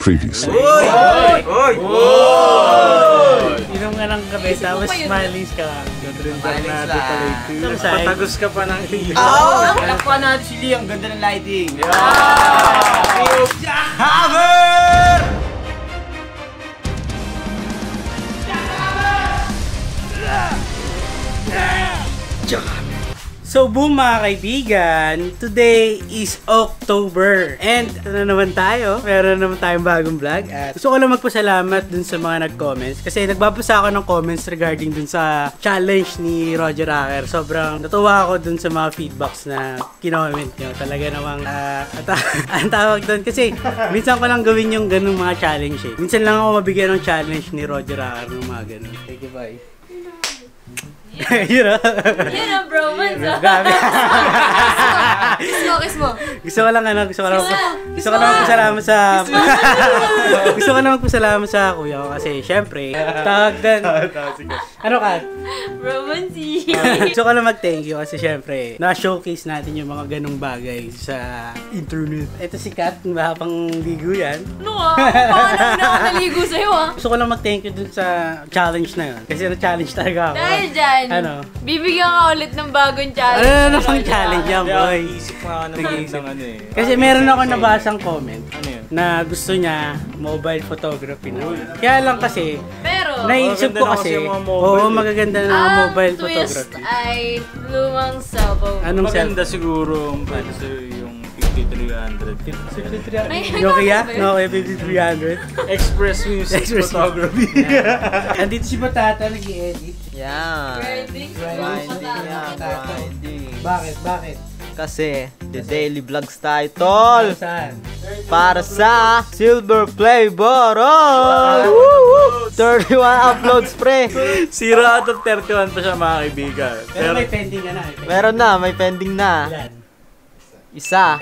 previously. Inom nga ng kape, tapos smileys ka. Smileys lang. Patagos ka pa ng ilaw. Alam ko na actually, ang ganda ng lighting. So boom mga kaibigan, today is October and ito na naman tayo, meron naman tayong bagong vlog at gusto ko lang magpasalamat dun sa mga nag-comments kasi nagbabasa ako ng comments regarding dun sa challenge ni Roger Acker. Sobrang natuwa ako dun sa mga feedbacks na kinoment nyo. Talaga namang ang tawag dun kasi minsan ko lang gawin yung ganung mga challenge eh. Minsan lang ako mabigyan ng challenge ni Roger Acker ng mga ganun. Thank you, bye. Yun ang bromance. Kiss mo. Gusto ko lang magpasalamat sa gusto ko lang magpasalamat sa kuya ko kasi syempre tawag din. Ano ka? Bromance. Gusto ko lang mag-thank you kasi syempre na-showcase natin yung mga ganung bagay sa internet. Ito si Kat, mahapang ligo yan. Ano ka? Paano nakakaligo sa'yo ah? Gusto ko lang mag-thank you dun sa challenge na yun kasi na-challenge talaga ako. Dahil dyan, bibigyan ka ulit ng bagong challenge. Ano na pang challenge yan, boy? Isip mo ako ng ano eh. Kasi meron ako nabasang comment Ano yun? na gusto niya mobile photography naman. Kaya lang kasi, Pero, naisip ko kasi, oo, magaganda na ang mobile ang twist photography. ay lumang cellphone. Anong Maganda siguro ang pwede sa'yo yung 5300. Nokia? Nokia 5300. Express Music Photography. Andito si Patata, nag-i-edit. Yan. Grinding. Grinding. Bakit? Kasi, the daily vlogs tayo, tol. Saan? Para sa Silver Play Button. 31 uploads, pre. 0 out of 31 pa siya mga kaibigan. Pero may pending ka na. Meron na, may pending na. Ilan? Isa.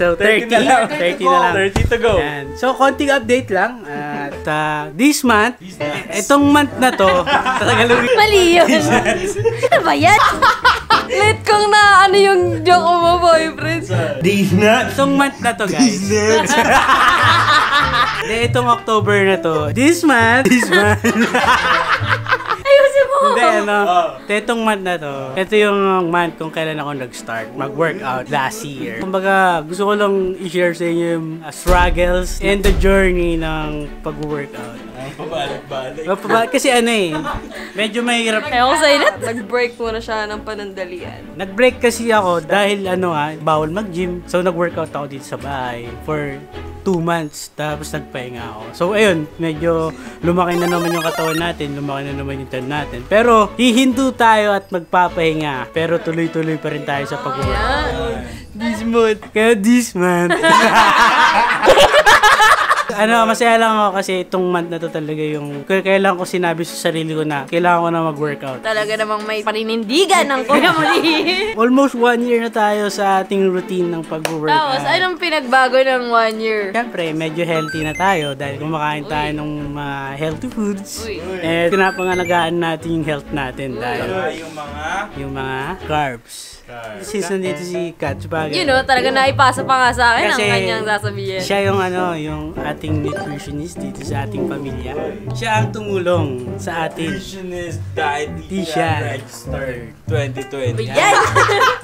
So, 30 na lang. 30 na lang. 30 to go. Yan. So, konting update lang. At this month, itong month na to, Mali yun. Ano ba yan? Let kong na ano yung joke mo, boyfriend. itong month na to, guys. Itong October na to. This month. Ayusin mo. Hindi, itong month na to, ito yung month kung kailan ako nag-start mag-workout last year. Kumbaga, gusto ko lang i-share sa inyo yung struggles and the journey ng pag-workout. Pabalik-balik. Kasi medyo mahirap. Ayaw ko sa'yo na. Nag-break muna siya ng panandalian. Nag-break kasi ako dahil bawal mag-gym. So, nag-workout ako dito sa bahay for 2 months, tapos nagpahinga ako. So, ayun, medyo lumaki na naman yung katawan natin, lumaki na naman yung tiyan natin. Pero, hihinto tayo at magpapahinga. Pero, tuloy-tuloy pa rin tayo sa pag-workout. This month. Kaya this month. Masaya lang ako kasi itong month na to talaga yung kailangan ko sinabi sa sarili ko na kailangan ko na mag-workout. Talaga namang may paninindigan ng Kuya Mali. Almost 1 year na tayo sa ating routine ng pag-workout. Tapos, anong pinagbago ng 1 year? Siyempre, medyo healthy na tayo dahil kumakain tayo ng mga healthy foods. Uy. And pinapangalagaan natin yung health natin dahil Yung yung mga carbs. Season dito si Kat. You know, talaga naipasa pa nga sa akin ang kanyang sasabihin. Siya yung yung ating nutritionist dito sa ating pamilya. Siya ang tumulong sa atin. Nutritionist Dietitian Registered 2020. Yan!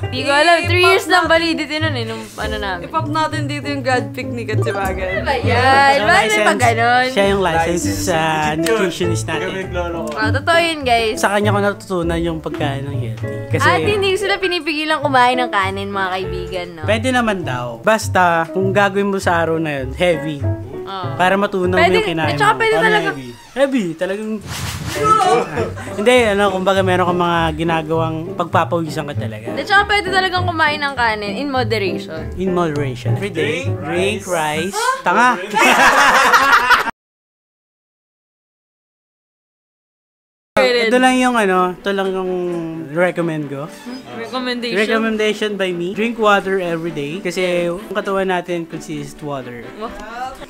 Di ko alam, 3 years lang validity nun nung namin. I-pop natin dito yung God pick ni Katsibagan. Ano ba yan? Bakit may pag ganon? Siya yung license sa nutritionist natin. Totoo yun, guys. Sa kanya ko natutunan yung pagkain ng healthy. Kasi At hindi sila pinipigilan kumain ng kanin, mga kaibigan, no? pwede naman daw. Basta, kung gagawin mo sa araw na yun, heavy. Para matunaw mo yung kinain mo. Tsaka pwede Paano talaga. Heavy, talagang... Hindi, kumbaga meron kang mga ginagawang pagpapawisan ka talaga. At saka pwede talagang kumain ng kanin in moderation. In moderation. Every day, drink rice. Tanga! Ito lang yung recommend ko. Recommendation by me. Drink water every day. Kasi yung katawan natin consists water.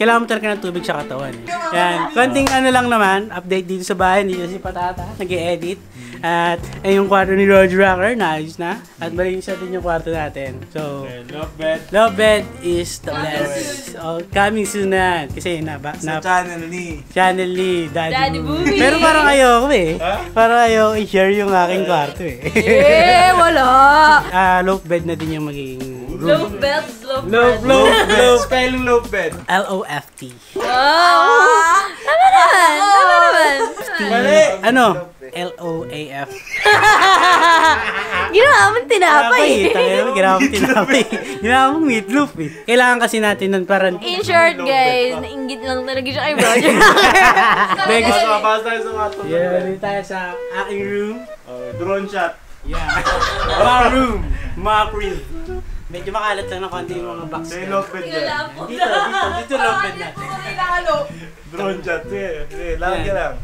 Kailangan mo talaga ng tubig sa katawan. Yan. Konting lang naman, update dito sa bahay. Dito si Patata, nag-e-edit. At ay yung kwarto ni Roger Rocker, naayos na. At malinis natin yung kwarto natin. So, Love Bed is the best. Oh, coming soon na. Kasi Sa channel ni. Channel ni Daddy Daddy Boomy. Boomy. Pero parang ayoko eh. Parang ayoko i-share yung aking kwarto eh. Wala. Love bed na din yung magiging room. Love beds, love beds. Love. Spelling love bed. L-O-F-T. Wow. Tama naman. Tama naman. Mali. Ano? L-O-A-F. Ginawa mong tinapay. Ginawa mong tinapay. Ginawa mong meatloaf eh. Kailangan kasi natin nun para... In short, guys, nainggit lang talaga siya kay Roger. Vegas. Basta tayo sa kwarto. Yeah, dito tayo sa aking room. Drone shot. Yeah. Mock room. Mock room. Medyo makalat lang ng konti yung mga box. Sa love bed dyan. Dito love bed natin. Drone shot. Sige, lang ka lang.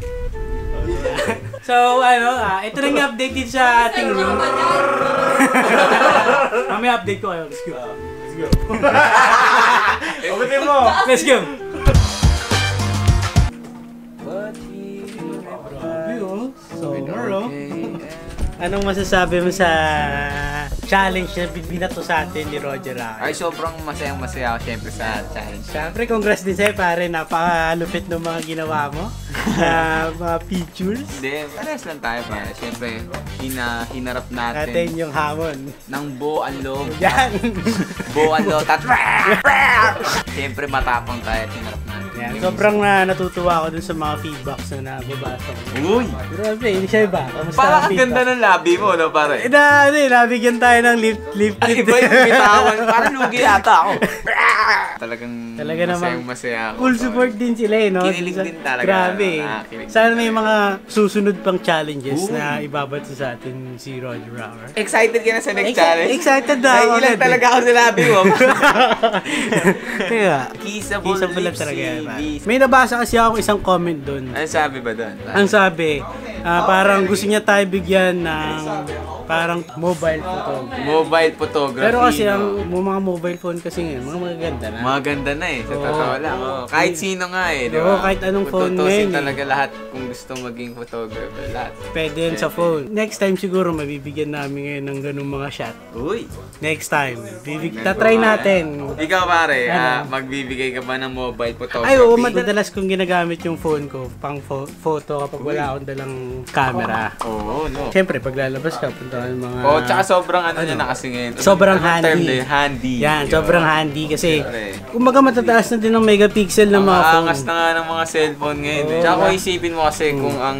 So, ito na yung update dito sa ating room. Mamaya update ko kayo. Let's go. Ubutin mo. Let's go. Anong masasabi mo sa challenge na binato sa atin ni Roger Rocker? Ay, sobrang masayang-masaya ako syempre sa challenge. Siyempre, congrats din sa'yo pare. Napakalupit ng mga ginawa mo. Mga features. Hindi, parehas lang tayo pare. Syempre, hinarap Natin natin yung hamon. ng buo ang loob. Yan. Buo ang loob. Syempre, matapang tayo at hinarap natin. Yan. Sobrang natutuwa ako dun sa mga feedbacks na nababasa ko. Uy! Grabe, hindi siya iba. Kamusta Parang ang ang ganda ng labi mo, no, pare? Nabigyan tayo ng lip Ay, tip. iba yung bitawan. Parang lugi yata ako. Talaga namang masaya ako. full support din sila eh, no? Kinilig din talaga. Grabe. Nakakakilig. Sana may mga susunod pang challenges na ibabato sa atin si Roger Rocker. Excited ka na sa next challenge? Excited na Ay, ako. ilang agad talaga ako sa labi mo. Kaya, Kissable lang lips, talaga yan. CVs. May nabasa kasi ako isang comment doon. Ano sabi ba doon? Ang sabi, parang gusto niya tayo bigyan ng parang mobile photography. Mobile photography. Pero kasi no? ang mga mobile phone kasi ngayon, mga magaganda na. Maganda na eh, sa totoo lang. Oh. Kahit sino nga eh, di ba? Oo, kahit anong phone Tutusin ngayon eh. talaga lahat kung gusto maging photographer, lahat. Pwede yan sa phone. Next time siguro mabibigyan namin ngayon ng ganung mga shot. Uy! Next time. Tatry natin. Ikaw pare, Ano? magbibigay ka ba ng mobile photography? Ay, oo, madalas kong ginagamit yung phone ko pang photo kapag wala akong dalang camera. Oo, no. Siyempre, pag lalabas ka, punta ka ng mga... Oh, tsaka sobrang niya na kasi ngayon. Sobrang Anong term handy. na yun? Handy. Yan, Yun. sobrang handy kasi Siyempre. kumbaga matataas na din ang megapixel ng mga phone. Angas na nga ng mga cellphone ngayon eh. Tsaka kung isipin mo kasi kung ang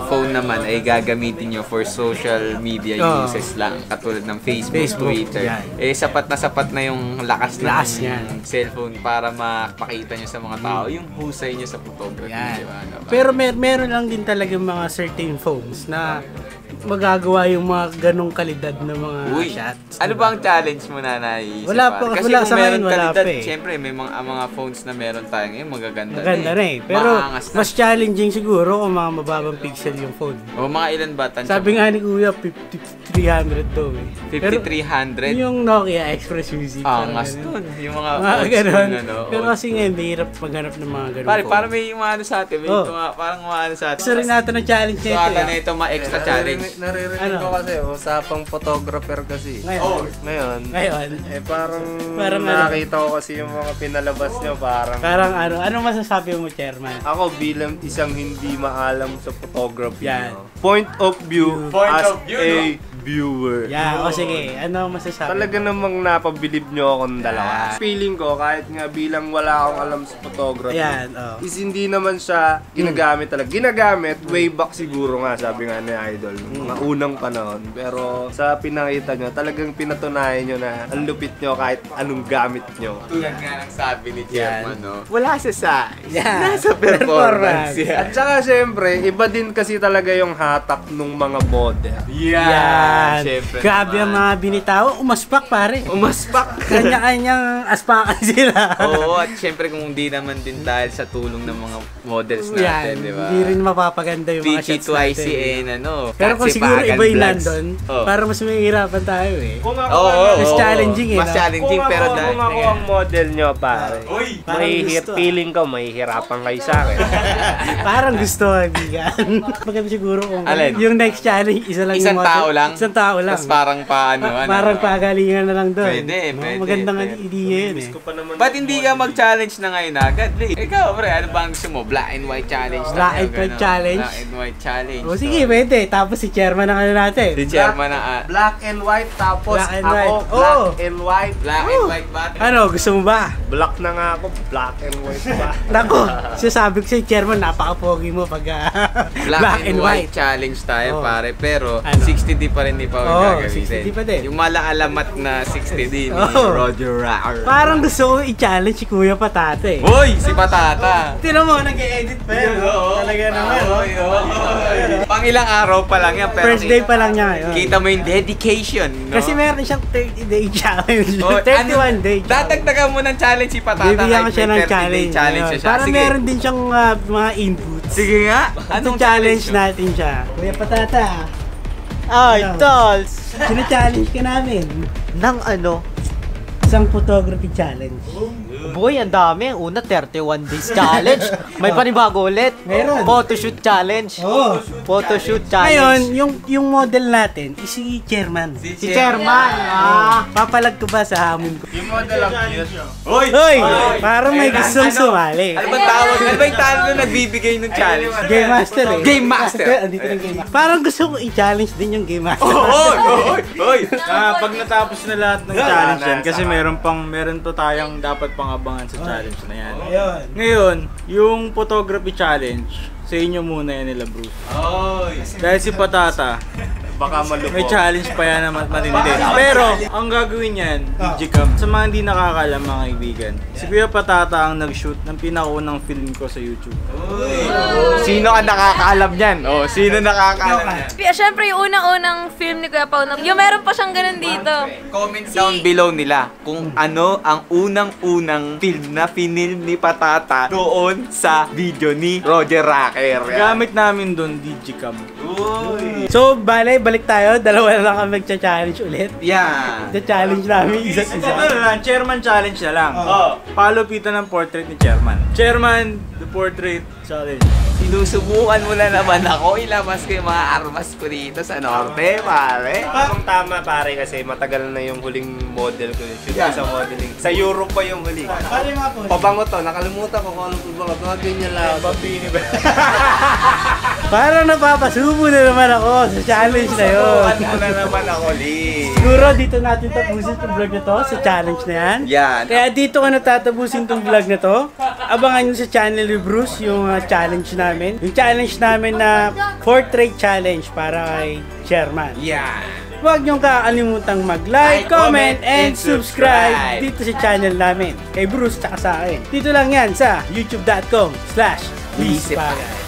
phone naman ay gagamitin nyo for social media uses lang. Katulad ng Facebook, Twitter. yan. Eh, sapat na yung lakas niyan. ng cellphone para mapakita nyo sa mga tao yung husay nyo sa photography. Yan. Di ba? Ano ba? Pero meron lang din talaga mga certain phones na magagawa yung mga ganong kalidad na mga Uy, shots. ano ba ang challenge mo na naiisip? Wala pare? pa, Kasi wala kung sa ngayon, meron wala kalidad, pa eh. Siyempre, may mga phones na meron tayo ngayon, magaganda Maganda na eh. Pero Maangas na. mas challenging siguro kung mga mababang pixel yung phone. O mga ilan ba? Tansya Sabi mo? nga ni Kuya, 5300 daw eh. Pero 5300? yung Nokia Express Music. parang Angas ganun. dun. Yung mga Mga old ganun. school, ano. Pero kasi ngayon, mahirap maghanap ng mga ganun Pare, phone. parang may maano sa atin. May Oh. parang maano sa atin. Gusto rin natin ng challenge So, nito ata eh. na ito ma-extra challenge. Naririnig Ano? ko kasi, usapang photographer kasi. Ngayon. Ngayon, Ngayon. parang ano? nakita ko kasi yung mga pinalabas nyo, Parang ano masasabi mo, Chairman? Ako bilang isang hindi maalam sa photography, Yan. point of view Point as of view, a viewer. Yeah, o sige. Ano masasabi Talaga mo? namang napabilib nyo akong dalawa. Feeling ko, kahit nga bilang wala akong alam sa photography, Ayan, oh. is hindi naman siya ginagamit talaga. Ginagamit way back siguro nga, sabi nga ni Idol, nung mga unang panahon. Pero sa pinakita nyo, talagang pinatunayan nyo na ang lupit nyo kahit anong gamit nyo. Tulad nga ng sabi ni Yan. Chairman, no? Wala sa size. Yan. Nasa performance. At saka syempre, iba din kasi talaga yung hatak ng mga model. Yan. Syempre Grabe ang mga binitaw. Umaspak, pare. Umaspak. Kanya-kanyang aspakan sila. Oo, at syempre kung hindi naman din dahil sa tulong ng mga models natin, di ba? Hindi rin mapapaganda yung mga shots PG2IC natin. and ano, Pero Cats siguro Sipagan iba yung Vlogs. nandun. Oh. Para mas mahihirapan tayo eh. Kung ako, Mas challenging eh, Mas no? challenging kung pero ako, kung ako ang model nyo, pare. Parang gusto, Feeling ko, mahihirapan kayo sa akin. Parang gusto, kaibigan. Maganda siguro kung Alin? yung next challenge, isa lang Isang yung model. tao lang? Isang tao lang. Tapos parang paano, Parang pagalingan na lang doon. Pwede, pwede, Magandang pwede. idea yun eh. Ba't hindi ka mag-challenge na ngayon agad, Lee? Ikaw, pre, ano ba ang gusto mo? Black and white challenge? Black tayo, and white gano'n. challenge? Black and white challenge. O sige, pwede. Tapos si chairman ang ano natin. Si chairman na Black and white, tapos Black and ako, white. black Oh. and white. Black and white battle. Ano, gusto mo ba? Black na nga ako, black and white ba? Nako, sasabi ko sa'yo, chairman, napaka-pogi mo pag Black and white challenge tayo, Oh. pare. Pero Ano? 60D pa rin di pa Oh, gagamitin. 60D pa din. Yung malaalamat na 60D ni Oh. Roger Racker. Parang gusto ko i-challenge si Kuya Patata eh. Hoy! Si Patata! Tinan mo, nag-e-edit pa yun. Oo. Talaga naman. Oy, oy. Pang ilang araw pa lang yan. Pero First day pa lang niya ngayon. kita mo yung dedication, no? Kasi meron siyang 30-day challenge. Oh, 31 day challenge. Dadagdagan mo ng challenge si Patata. Bibigyan ko kahit siya may ng 30-day challenge. challenge Ayun. siya. Para Sige. meron din siyang mga inputs. Sige nga. Anong challenge natin siya? Kuya Patata, Ay, Ano? tolls! sina-challenge ka namin. Nang ano? Isang photography challenge. Boy, ang dami. Una, 31 days challenge. May panibago ulit. Meron. Photoshoot challenge. Oo. Photoshoot Ngayon, challenge. yung model natin is si chairman. Si chairman. Papalag ko ba sa hamon ko? Yung model ang cute. Hoy! Hoy! Parang may gustong sumali. Ano bang tawag? Ano ba yung tawag na nagbibigay ng challenge? Game Master eh. Game Master. Andito yung Game Master. Parang gusto ko i-challenge din yung Game Master. Hoy! Hoy! Hoy! Pag natapos na lahat ng challenge yan, kasi meron pa tayong dapat pang abangan sa challenge na yan. Ayun. Ngayon, yung photography challenge, sa inyo muna yan nila Bruce. Hoy! Dahil si Patata, Baka malupok. may challenge pa yan na matindi. Pero, ang gagawin yan, Digicam, sa mga hindi nakakalam mga kaibigan, si Kuya Patata ang nag-shoot ng pinakaunang film ko sa YouTube. Sino ang nakakaalam niyan? Oh, sino nakakaalam niyan? Siyempre, yung unang-unang film ni Kuya Pao, yung meron pa siyang ganun dito. Comment down below nila kung ano ang unang-unang film na finilm ni Patata doon sa video ni Roger Racker. Gamit namin doon, Digicam. So, balik tayo. Dalawa na lang kami magcha-challenge ulit. Yan. Challenge namin isa't isa. Ano lang, chairman challenge na lang. Palupitan ng portrait ni chairman. Chairman, the portrait challenge. Sinusubukan mo na naman ako. Ilabas ko yung mga armas ko dito sa norte, pare. Parang tama pare kasi matagal na yung huling model ko. Shoot ko sa modeling. Sa Europe pa yung huling. Pare mga po. Pabango to, nakalimutan ko kung anong pabango. Mga ganyan lang. Papini ba? Parang napapasubo na naman ako sa challenge na yun. Subukan mo na naman ako, Lee. Siguro dito natin tapusin itong vlog na to sa challenge na yan. Yan. Kaya dito ko natatapusin itong vlog na to. Abangan nyo sa channel ni Bruce yung challenge namin. Yung challenge namin na portrait challenge para kay chairman. Yan. Huwag niyong kakalimutan mag-like, comment, and subscribe dito sa channel namin. Kay Bruce tsaka sa akin. Dito lang yan sa youtube.com/LeeSpagay.